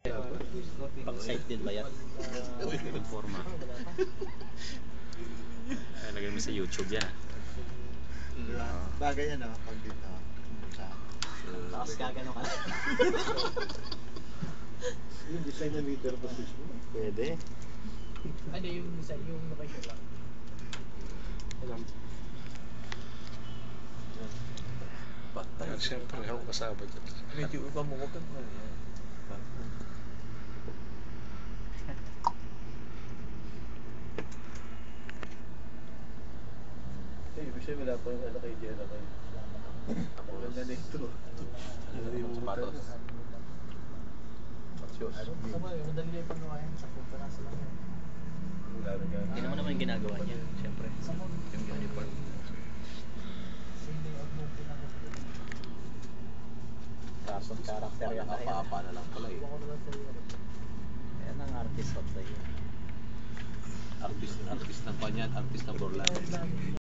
Pang-site din ba yan? Pag-forma. Lagay mo sa YouTube yan. Bagay yan pag dito. Tapos gagano ka. Yung design na meter pa mo. Pwede. Ano yung design, yung location lang? Alam. Patay. Siyempre, ako kasama dyan. Medyo iba mo ko pa yan. Kasi wala pa yung kay Jenna kayo. Ang ganda na ito. Sapatos. Shoes. Madali lang yung paggawain. Sa pagkakas lang yan. Hindi naman yung ginagawa niya, siyempre. Yung uniform. Cartoon character yan. Nakapapa na lang pala eh. Yan ang artist of the year. Artist ng panyan, artist ng Borlan.